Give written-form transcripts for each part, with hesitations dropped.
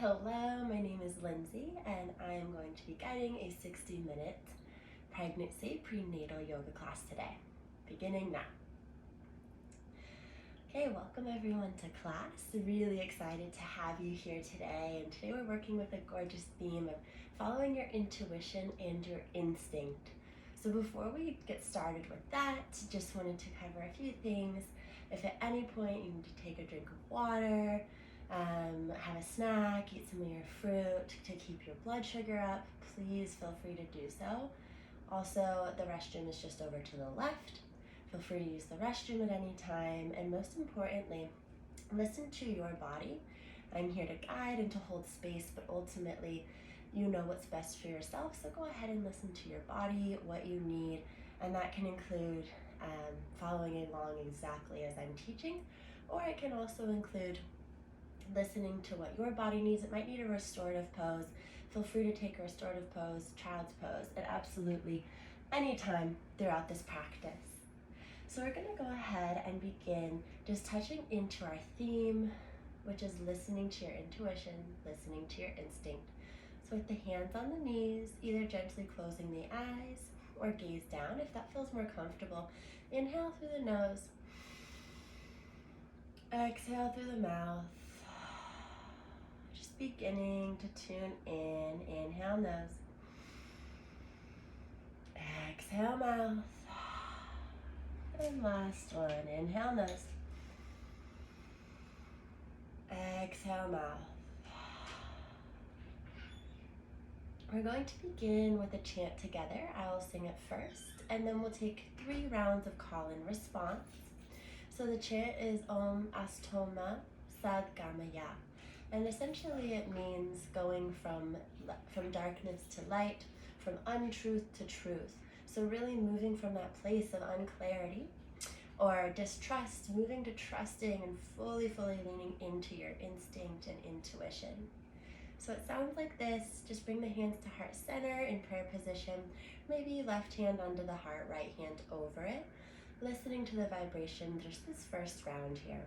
Hello, my name is Lindsay, and I am going to be guiding a 60-minute pregnancy prenatal yoga class today, beginning now. Okay, welcome everyone to class. Really excited to have you here today, and today we're working with a gorgeous theme of following your intuition and your instinct. So before we get started with that, just wanted to cover a few things. If at any point you need to take a drink of water, have a snack, eat some of your fruit to keep your blood sugar up, please feel free to do so. Also, the restroom is just over to the left. Feel free to use the restroom at any time, and most importantly, listen to your body. I'm here to guide and to hold space, but ultimately, you know what's best for yourself, so go ahead and listen to your body, what you need, and that can include following along exactly as I'm teaching, or it can also include listening to what your body needs. It might need a restorative pose. Feel free to take a restorative pose, child's pose, at absolutely any time throughout this practice. So we're going to go ahead and begin just touching into our theme, which is listening to your intuition, listening to your instinct. So with the hands on the knees, either gently closing the eyes or gaze down if that feels more comfortable. Inhale through the nose, exhale through the mouth. Just beginning to tune in. Inhale nose, exhale mouth, and last one. Inhale nose, exhale mouth. We're going to begin with a chant together. I will sing it first, and then we'll take 3 rounds of call and response. So the chant is Om Astoma Sadgamaya, and essentially it means going from darkness to light, from untruth to truth. So really moving from that place of unclarity or distrust, moving to trusting and fully leaning into your instinct and intuition. So it sounds like this. Just bring the hands to heart center in prayer position, maybe left hand under the heart, right hand over it. Listening to the vibration, just this first round here.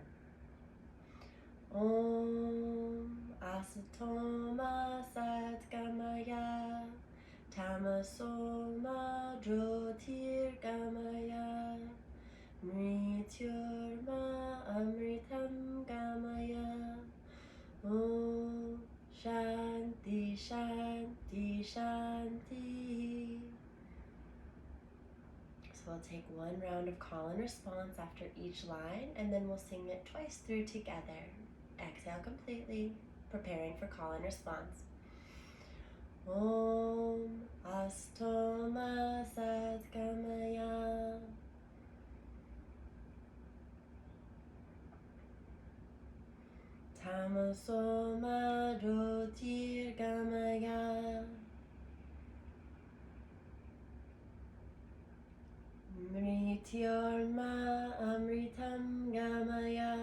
Om Asatoma Satgamaya Tamasoma Jyotirgamaya Mrityurma Amritam Gamaya Om Shanti Shanti Shanti. So we'll take 1 round of call and response after each line, and then we'll sing it twice through together. Exhale completely, preparing for call and response. Om Astoma Sadgamaya Tamasoma Jyotirgamaya Mrityorma Amritam Gamaya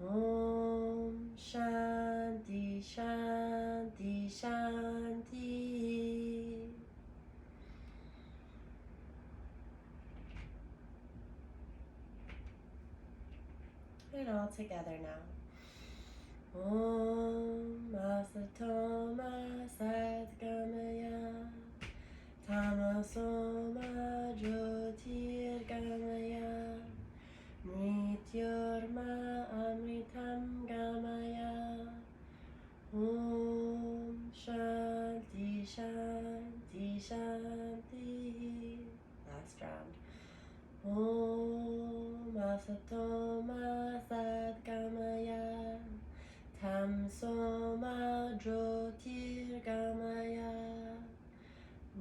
Om Shanti Shanti Shanti. And all together now. Om Asatoma Sadgamaya Tamasoma Jyotirgamaya Mrityorma Amritam Gamaya Om Shanti Shanti Shanti. Last round. Om Asatoma Sadgamaya Tamsoma Jyotirgamaya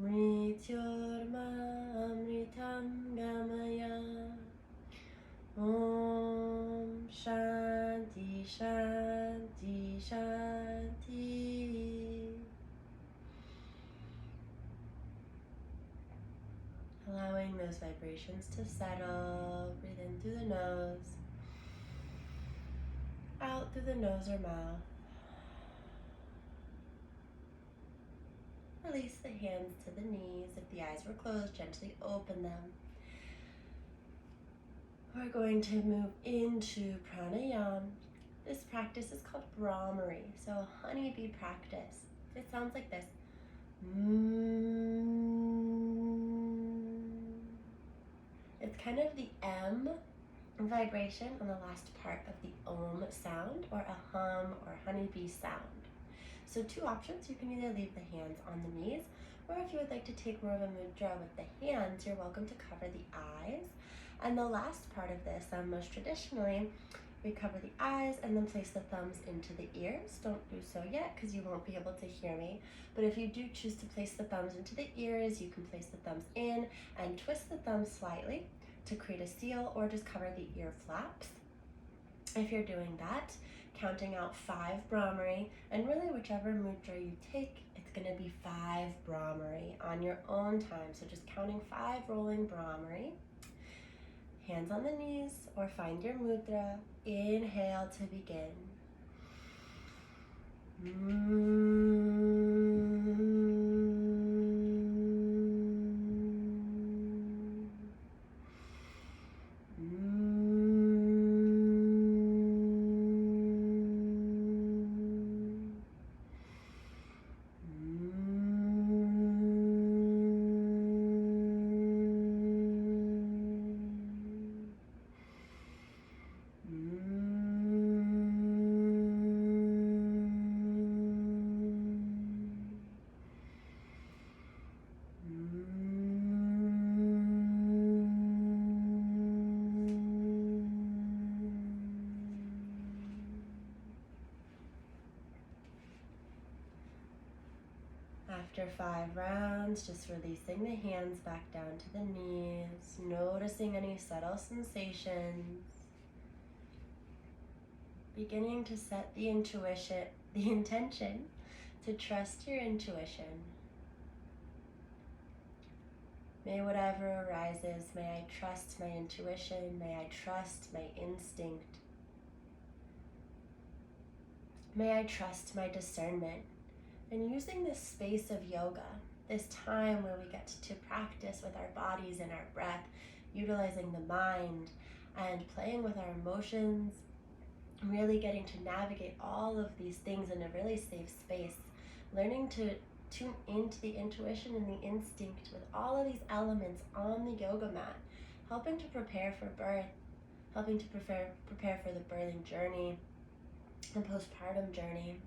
Mrityorma Amritam Gamaya Om Shanti Shanti Shanti. Allowing those vibrations to settle. Breathe in through the nose, out through the nose or mouth. Release the hands to the knees. If the eyes were closed, gently open them. we're going to move into pranayama. This practice is called Brahmari, so a honeybee practice. It sounds like this. It's kind of the M vibration on the last part of the Om sound, or a hum or honeybee sound. So two options: you can either leave the hands on the knees, or if you would like to take more of a mudra with the hands, you're welcome to cover the eyes. And the last part of this, most traditionally, we cover the eyes and then place the thumbs into the ears. Don't do so yet because you won't be able to hear me. But if you do choose to place the thumbs into the ears, you can place the thumbs in and twist the thumbs slightly to create a seal, or just cover the ear flaps. If you're doing that, counting out 5 Brahmari, and really whichever mudra you take, it's going to be 5 Brahmari on your own time. So just counting 5 rolling Brahmari. Hands on the knees, or find your mudra. Inhale to begin. After 5 rounds, just releasing the hands back down to the knees, noticing any subtle sensations, beginning to set the intention to trust your intuition. May whatever arises, may I trust my intuition, may I trust my instinct, may I trust my discernment. And using this space of yoga, this time where we get to practice with our bodies and our breath, utilizing the mind and playing with our emotions, really getting to navigate all of these things in a really safe space, learning to tune into the intuition and the instinct with all of these elements on the yoga mat, helping to prepare for birth, helping to prepare for the birthing journey, the postpartum journey,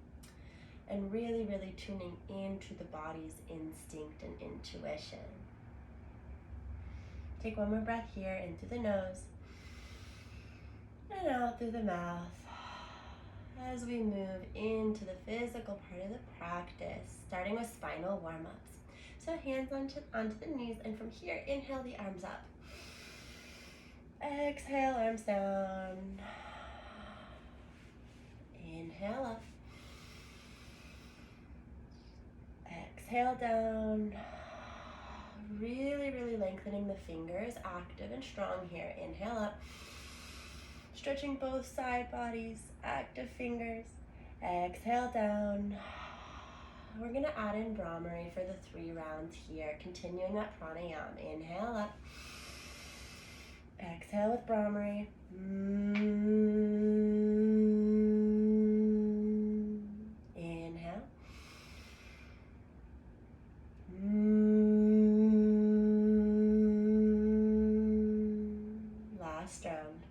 and really, really tuning into the body's instinct and intuition. Take one more breath here, in through the nose, and out through the mouth, as we move into the physical part of the practice, starting with spinal warm-ups. So hands onto the knees, and from here, inhale the arms up. Exhale, arms down. Inhale up. Exhale down. Really, really lengthening the fingers, active and strong here. Inhale up. Stretching both side bodies, active fingers. Exhale down. We're going to add in Brahmari for the 3 rounds here, continuing that pranayama. Inhale up. Exhale with Brahmari. Inhale. Last round.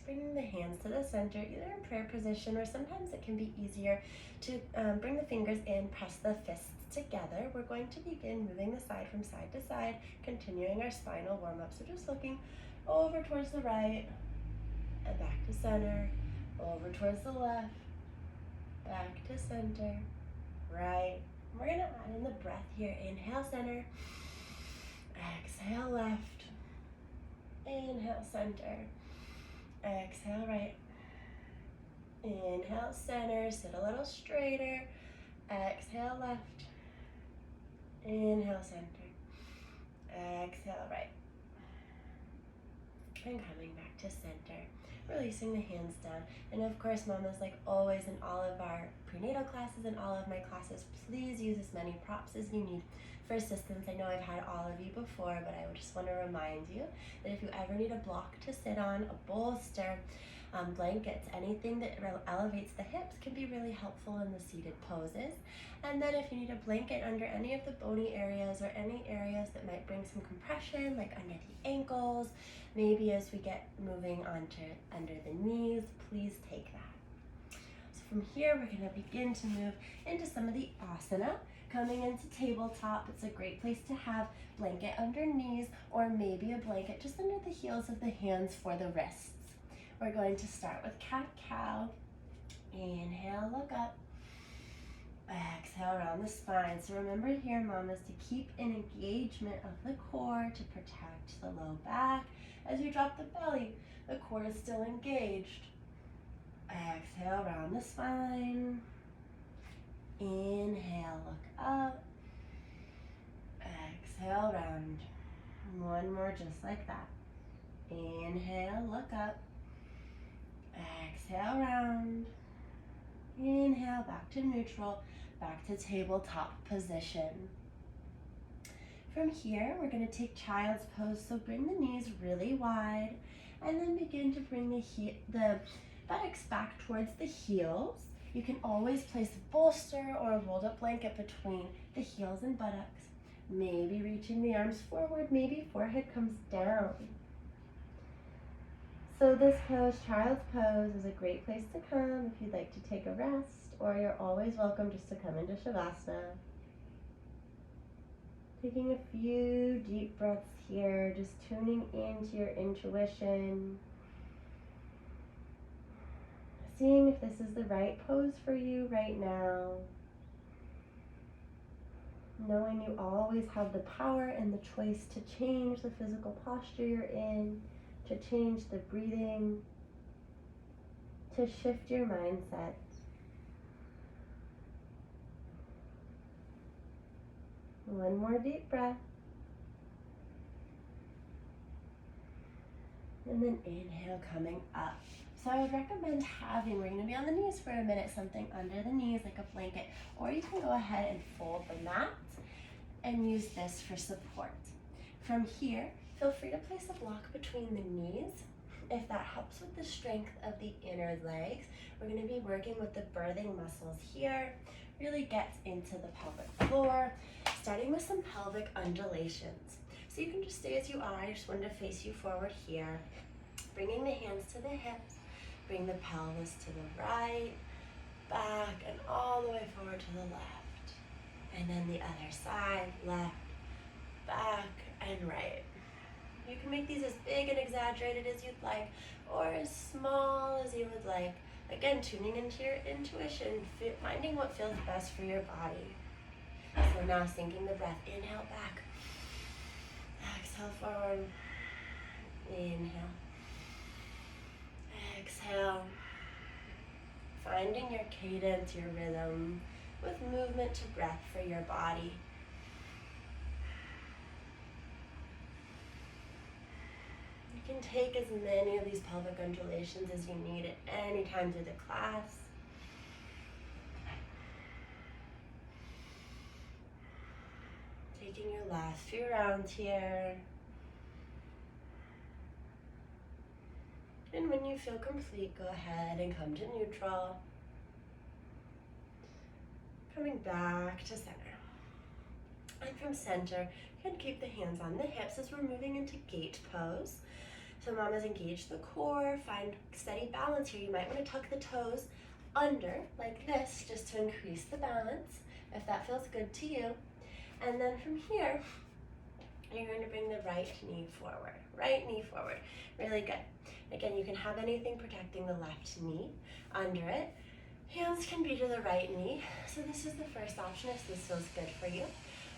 Bringing the hands to the center, either in prayer position, or sometimes it can be easier to bring the fingers in, press the fists together. We're going to begin moving the side from side to side, continuing our spinal warm-up. So just looking over towards the right and back to center, over towards the left, back to center, right. We're going to add in the breath here. Inhale, center. Exhale, left. Inhale, center. Exhale, right. Inhale, center. Sit a little straighter. Exhale, left. Inhale, center. Exhale, right. And coming back to center. releasing the hands down. And of course, mamas, like always in all of our prenatal classes and all of my classes, please use as many props as you need for assistance. I know I've had all of you before, but I just want to remind you that if you ever need a block to sit on, a bolster, blankets, anything that elevates the hips can be really helpful in the seated poses. And then if you need a blanket under any of the bony areas or any areas that might bring some compression, like under the ankles, maybe as we get moving onto under the knees, please take that. So from here, we're going to begin to move into some of the asana. Coming into tabletop, it's a great place to have blanket under knees or maybe a blanket just under the heels of the hands for the wrists. We're going to start with cat-cow. Inhale, look up. Exhale, around the spine. So remember here, mamas, to keep an engagement of the core to protect the low back. As you drop the belly, the core is still engaged. Exhale, around the spine. Inhale, look up. Exhale, round. One more just like that. Inhale, look up. Exhale, round. Inhale, back to neutral, back to tabletop position. From here, we're going to take child's pose, so bring the knees really wide, and then begin to bring the buttocks back towards the heels. You can always place a bolster or a rolled up blanket between the heels and buttocks. Maybe reaching the arms forward, maybe forehead comes down. So this pose, child's pose, is a great place to come if you'd like to take a rest, or you're always welcome just to come into Shavasana. Taking a few deep breaths here, just tuning into your intuition. Seeing if this is the right pose for you right now. Knowing you always have the power and the choice to change the physical posture you're in, to change the breathing, to shift your mindset. One more deep breath. And then inhale, coming up. So I would recommend having, we're going to be on the knees for a minute, something under the knees like a blanket, or you can go ahead and fold the mat and use this for support. From here, feel free to place a block between the knees. If that helps with the strength of the inner legs, we're going to be working with the birthing muscles here. Really gets into the pelvic floor, starting with some pelvic undulations. So you can just stay as you are. I just wanted to face you forward here. Bringing the hands to the hips, bring the pelvis to the right, back, and all the way forward to the left. And then the other side, left, back, and right. You can make these as big and exaggerated as you'd like, or as small as you would like. Again, tuning into your intuition, finding what feels best for your body. So now sinking the breath, inhale back, exhale forward, inhale, exhale. Finding your cadence, your rhythm, with movement to breath for your body. You can take as many of these pelvic undulations as you need at any time through the class. Taking your last few rounds here. And when you feel complete, go ahead and come to neutral. Coming back to center. And from center, you can keep the hands on the hips as we're moving into gate pose. So mamas, engage the core, find steady balance here. You might want to tuck the toes under like this just to increase the balance if that feels good to you. And then from here, you're going to bring the right knee forward. Right knee forward. Really good. Again, you can have anything protecting the left knee under it. Hands can be to the right knee. So this is the first option if this feels good for you.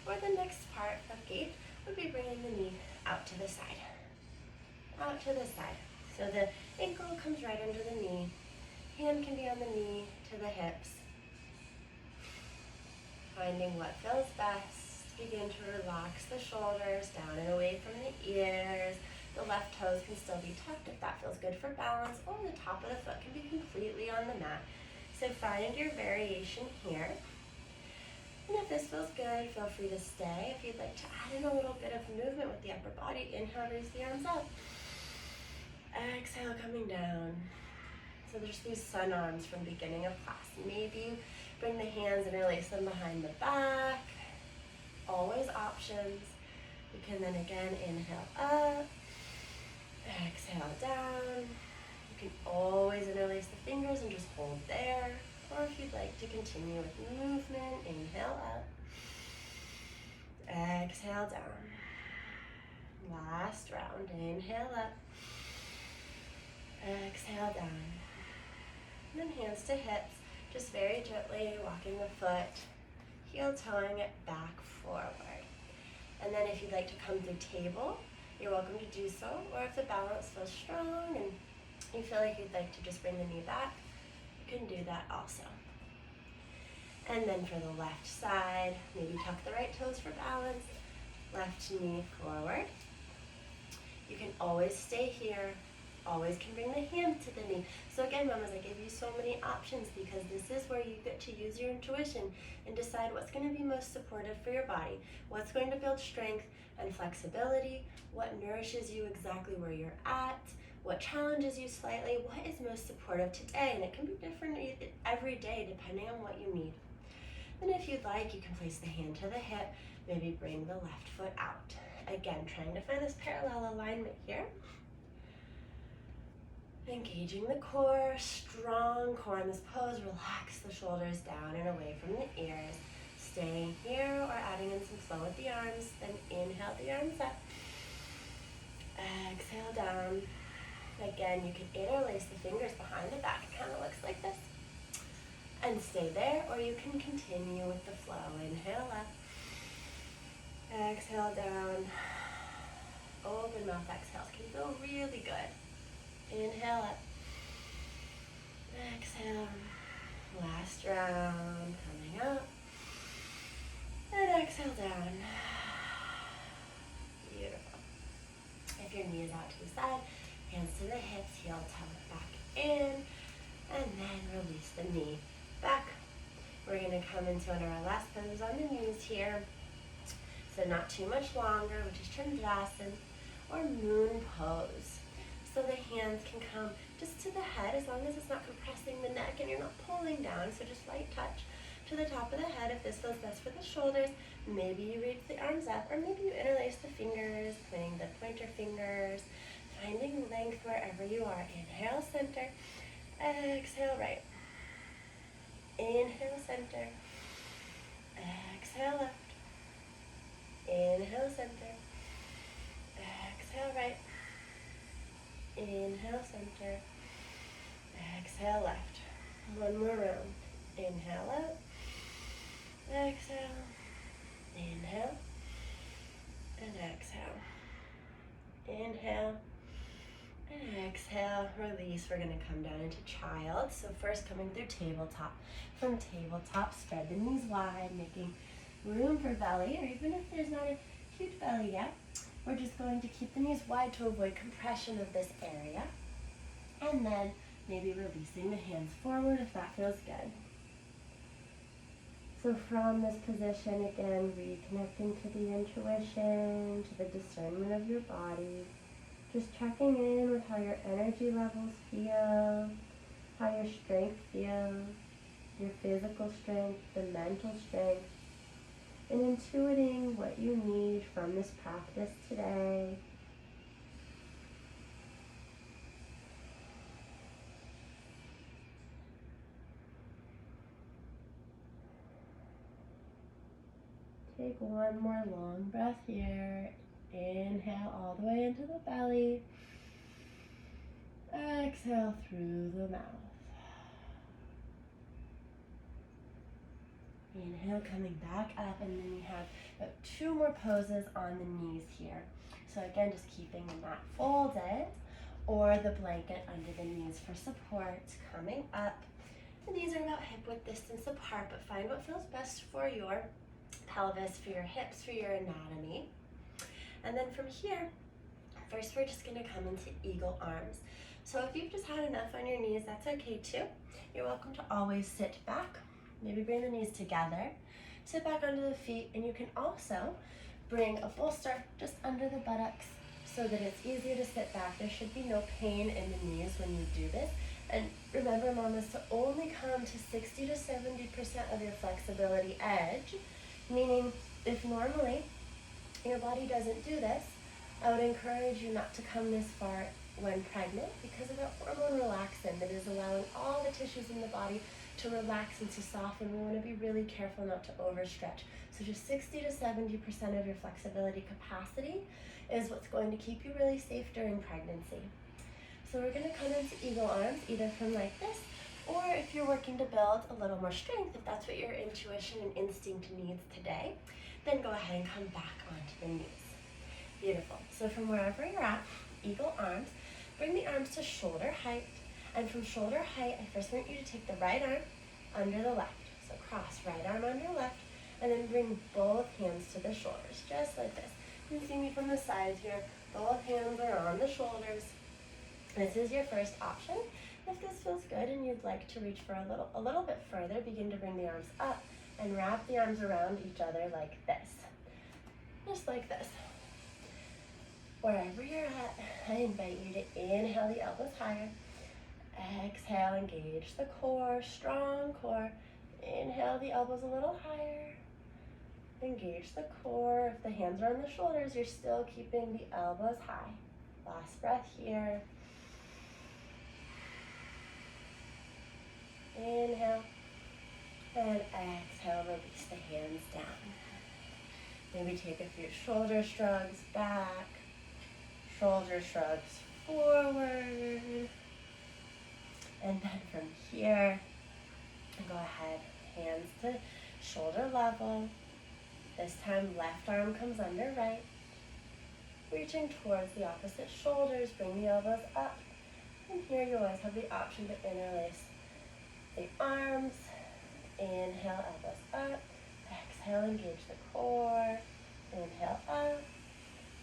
Or the next part of gate would be bringing the knee out to the side. Out to the side. So the ankle comes right under the knee. Hand can be on the knee to the hips. Finding what feels best. Begin to relax the shoulders down and away from the ears. The left toes can still be tucked if that feels good for balance, or the top of the foot can be completely on the mat. So find your variation here. And if this feels good, feel free to stay. If you'd like to add in a little bit of movement with the upper body, inhale, raise the arms up. Exhale, coming down. So there's these sun arms from the beginning of class. Maybe bring the hands and interlace them behind the back. Always options. You can then again inhale up, exhale down. You can always interlace the fingers and just hold there. Or if you'd like to continue with movement, inhale up, exhale down. Last round, inhale up, exhale down. And then hands to hips, just very gently walking the foot, heel toeing it back forward. And then if you'd like to come through table, you're welcome to do so. Or if the balance feels strong and you feel like you'd like to just bring the knee back, you can do that also. And then for the left side, maybe tuck the right toes for balance, left knee forward. You can always stay here, always can bring the hand to the knee. So again, mamas, I gave you so many options because this is where you get to use your intuition and decide what's going to be most supportive for your body, what's going to build strength and flexibility, what nourishes you exactly where you're at, what challenges you slightly, what is most supportive today, and it can be different every day depending on what you need. And if you'd like, you can place the hand to the hip, maybe bring the left foot out. Again, trying to find this parallel alignment here. Engaging the core, strong core in this pose. Relax the shoulders down and away from the ears. Staying here or adding in some flow with the arms. Then inhale the arms up. Exhale down. Again, you can interlace the fingers behind the back. It kind of looks like this. And stay there, or you can continue with the flow. Inhale up. Exhale down. Open mouth exhales can feel really good. Inhale up. Exhale. Last round. Coming up. And exhale down. Beautiful. If your knee is out to the side, hands to the hips, heel toe back in, and then release the knee back. We're going to come into one of our last poses on the knees here. So not too much longer, which is Chandrasana or moon pose. So the hands can come just to the head as long as it's not compressing the neck and you're not pulling down. So just light touch to the top of the head if this feels best for the shoulders. Maybe you reach the arms up, or maybe you interlace the fingers, playing the pointer fingers, finding length wherever you are. Inhale, center. Exhale, right. Inhale, center. Exhale, left. Inhale, center. Exhale, right. Inhale, center. Exhale, left. One more round. Inhale out. Exhale. Inhale. And exhale. Inhale. And exhale. Release. We're going to come down into child. So first coming through tabletop. From tabletop, spread the knees wide, making room for belly, or even if there's not a huge belly yet, we're just going to keep the knees wide to avoid compression of this area. And then maybe releasing the hands forward if that feels good. So from this position, again, reconnecting to the intuition, to the discernment of your body, just checking in with how your energy levels feel, how your strength feels, your physical strength, the mental strength, and intuiting what you need from this practice today. Take one more long breath here. Inhale all the way into the belly. Exhale through the mouth. Inhale, coming back up, and then we have about 2 more poses on the knees here. So again, just keeping the mat folded or the blanket under the knees for support. Coming up. And these are about hip width distance apart, but find what feels best for your pelvis, for your hips, for your anatomy. And then from here, First, we're just gonna come into eagle arms. So if you've just had enough on your knees, that's okay too. You're welcome to always sit back. Maybe bring the knees together. Sit back under the feet, and you can also bring a bolster just under the buttocks so that it's easier to sit back. There should be no pain in the knees when you do this. And remember, mamas, to only come to 60 to 70% of your flexibility edge, meaning if normally your body doesn't do this, I would encourage you not to come this far when pregnant because of the hormone relaxin that is allowing all the tissues in the body to relax and to soften. We want to be really careful not to overstretch. So just 60 to 70% of your flexibility capacity is what's going to keep you really safe during pregnancy. So we're going to come into eagle arms, either from like this, or if you're working to build a little more strength, if that's what your intuition and instinct needs today, then go ahead and come back onto the knees. Beautiful. So from wherever you're at, eagle arms, bring the arms to shoulder height. And from shoulder height, I first want you to take the right arm under the left. So cross right arm under left, and then bring both hands to the shoulders, just like this. You can see me from the sides here. Both hands are on the shoulders. This is your first option. If this feels good and you'd like to reach for a little bit further, begin to bring the arms up and wrap the arms around each other like this. Just like this. Wherever you're at, I invite you to inhale the elbows higher. Exhale, engage the core, strong core. Inhale the elbows a little higher. Engage the core. If the hands are on the shoulders, you're still keeping the elbows high. Last breath here. Inhale and exhale, release the hands down. Maybe take a few shoulder shrugs back, shoulder shrugs forward. And then from here, go ahead, hands to shoulder level. This time, left arm comes under right. Reaching towards the opposite shoulders, bring the elbows up. And here you always have the option to interlace the arms. Inhale, elbows up. Exhale, engage the core. Inhale, up.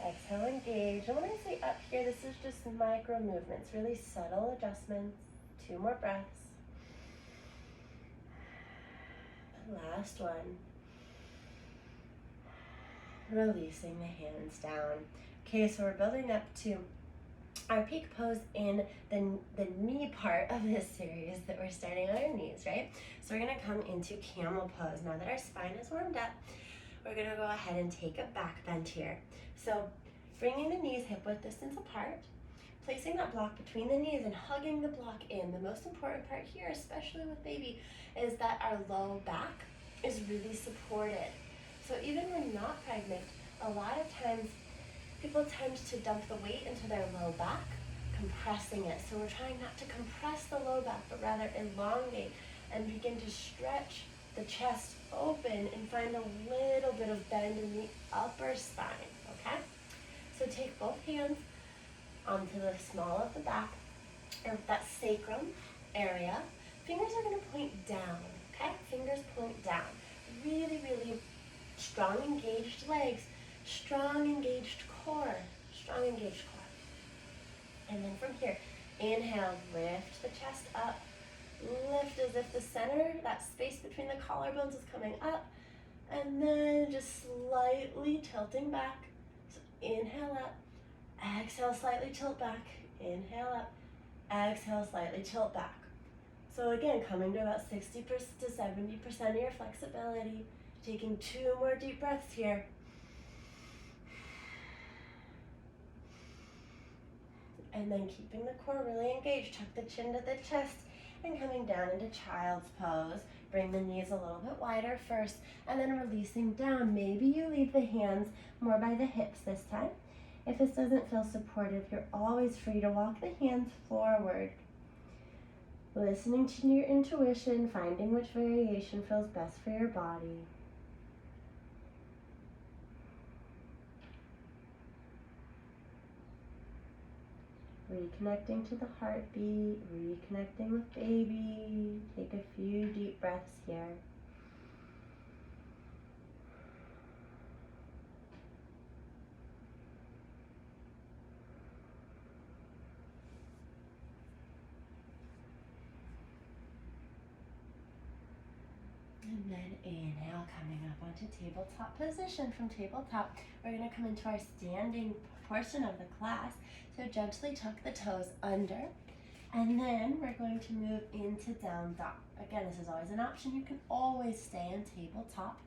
Exhale, engage. And when I say up here, this is just micro movements, really subtle adjustments. 2 more breaths. Last one. Releasing the hands down. Okay, so we're building up to our peak pose in the knee part of this series that we're starting on our knees, right? So we're gonna come into camel pose. Now that our spine is warmed up, we're gonna go ahead and take a back bend here. So bringing the knees hip width distance apart, placing that block between the knees and hugging the block in. The most important part here, especially with baby, is that our low back is really supported. So even when not pregnant, a lot of times people tend to dump the weight into their low back, compressing it. So we're trying not to compress the low back, but rather elongate and begin to stretch the chest open and find a little bit of bend in the upper spine, okay? So take both hands onto the small of the back, or that sacrum area. Fingers are gonna point down, okay? Fingers point down. Really, really strong engaged legs, strong engaged core, strong engaged core. And then from here, inhale, lift the chest up. Lift as if the center, that space between the collarbones is coming up. And then just slightly tilting back. So inhale up, exhale, slightly tilt back. Inhale up, exhale, slightly tilt back. So again, coming to about 60% to 70% of your flexibility. Taking 2 more deep breaths here. And then keeping the core really engaged. Tuck the chin to the chest and coming down into child's pose. Bring the knees a little bit wider first and then releasing down. Maybe you leave the hands more by the hips this time. If this doesn't feel supportive, you're always free to walk the hands forward. Listening to your intuition, finding which variation feels best for your body. Reconnecting to the heartbeat, reconnecting with baby. Take a few deep breaths here. And then inhale, coming up onto tabletop position. From tabletop, we're going to come into our standing portion of the class. So gently tuck the toes under. And then we're going to move into down dog. Again, this is always an option. You can always stay in tabletop.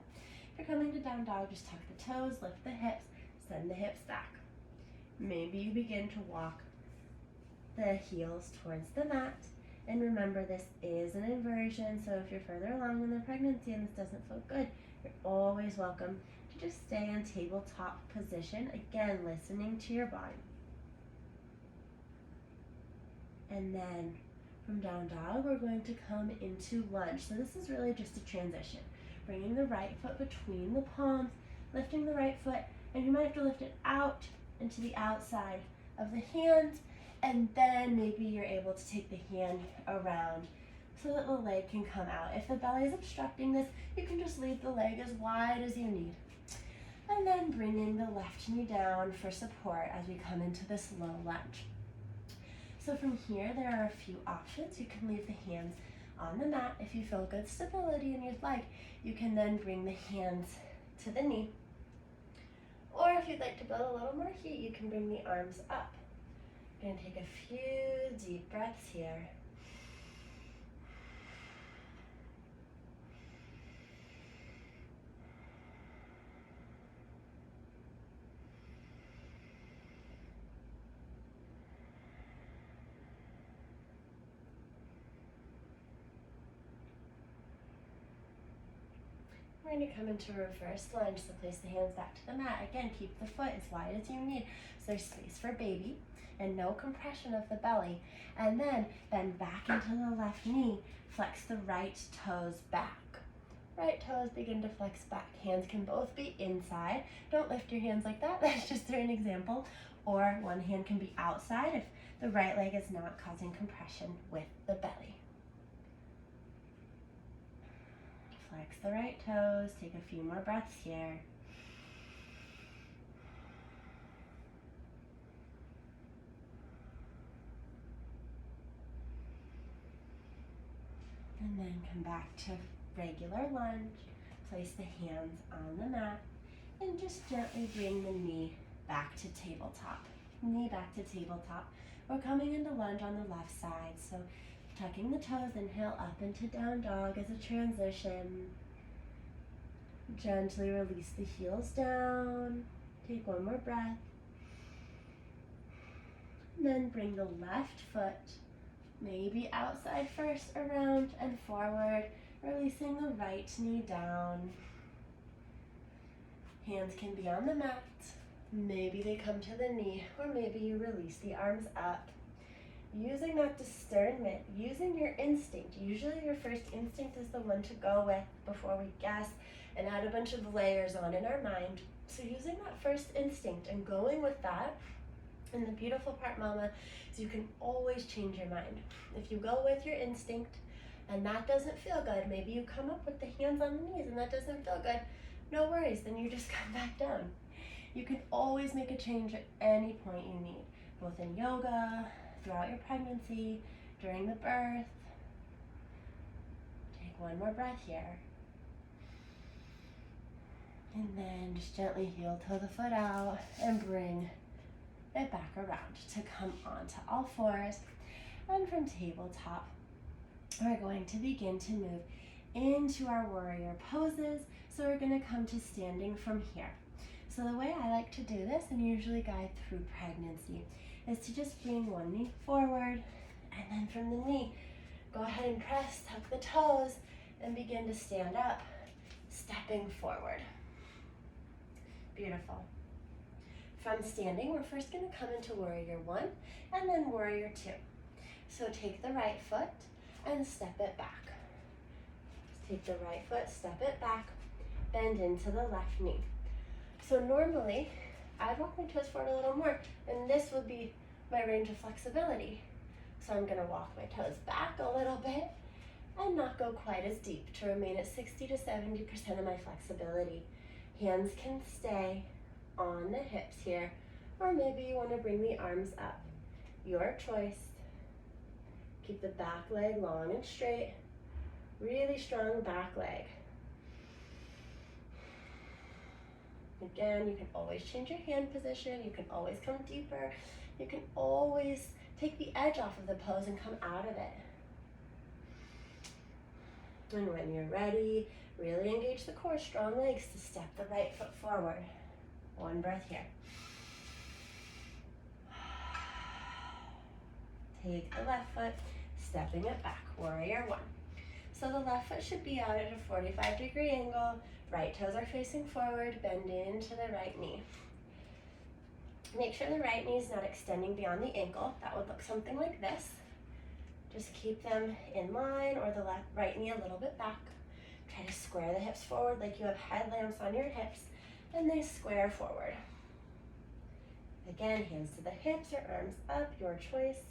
If you're coming to down dog, just tuck the toes, lift the hips, send the hips back. Maybe you begin to walk the heels towards the mat. And remember, this is an inversion, so if you're further along in the pregnancy and this doesn't feel good, you're always welcome to just stay in tabletop position. Again, listening to your body. And then from down dog, we're going to come into lunge. So this is really just a transition. Bringing the right foot between the palms, lifting the right foot, and you might have to lift it out into the outside of the hand, and then maybe you're able to take the hand around so that the leg can come out. If the belly is obstructing this, you can just leave the leg as wide as you need. And then bringing the left knee down for support as we come into this low lunge. So from here, there are a few options. You can leave the hands on the mat. If you feel good stability and you'd like, you can then bring the hands to the knee. Or if you'd like to build a little more heat, you can bring the arms up. I'm going to take a few deep breaths here. We're going to come into reverse lunge, so place the hands back to the mat. Again, keep the foot as wide as you need, so there's space for baby and no compression of the belly. And then bend back into the left knee, flex the right toes back. Right toes begin to flex back. Hands can both be inside. Don't lift your hands like that, that's just an example. Or one hand can be outside if the right leg is not causing compression with the belly. Flex the right toes, take a few more breaths here. And then come back to regular lunge. Place the hands on the mat and just gently bring the knee back to tabletop. Knee back to tabletop. We're coming into lunge on the left side, so tucking the toes, inhale up into down dog as a transition. Gently release the heels down. Take one more breath. And then bring the left foot maybe outside first, around and forward, releasing the right knee down. Hands can be on the mat. Maybe they come to the knee, or maybe you release the arms up. Using that discernment, using your instinct. Usually your first instinct is the one to go with before we guess and add a bunch of layers on in our mind. So using that first instinct and going with that, and the beautiful part, Mama, is you can always change your mind. If you go with your instinct and that doesn't feel good, maybe you come up with the hands on the knees and that doesn't feel good, no worries, then you just come back down. You can always make a change at any point you need, both in yoga, throughout your pregnancy, during the birth. Take one more breath here. And then just gently heel toe the foot out and bring it back around to come onto all fours. And from tabletop, we're going to begin to move into our warrior poses. So we're going to come to standing from here. So the way I like to do this, and usually guide through pregnancy, is to just bring one knee forward, and then from the knee, go ahead and press, tuck the toes, and begin to stand up, stepping forward. Beautiful. From standing, we're first going to come into warrior one, and then warrior two. So take the right foot and step it back. Take the right foot, step it back, bend into the left knee. So normally, I'd walk my toes forward a little more, and this would be my range of flexibility. So I'm gonna walk my toes back a little bit and not go quite as deep to remain at 60 to 70% of my flexibility. Hands can stay on the hips here, or maybe you wanna bring the arms up. Your choice. Keep the back leg long and straight. Really strong back leg. Again, you can always change your hand position. You can always come deeper. You can always take the edge off of the pose and come out of it. And when you're ready, really engage the core, strong legs to step the right foot forward. One breath here. Take the left foot, stepping it back, warrior one. So the left foot should be out at a 45-degree angle. Right toes are facing forward, bend into the right knee. Make sure the right knee is not extending beyond the ankle. That would look something like this. Just keep them in line, or the right knee a little bit back. Try to square the hips forward like you have headlamps on your hips, and they square forward. Again, hands to the hips or arms up, your choice.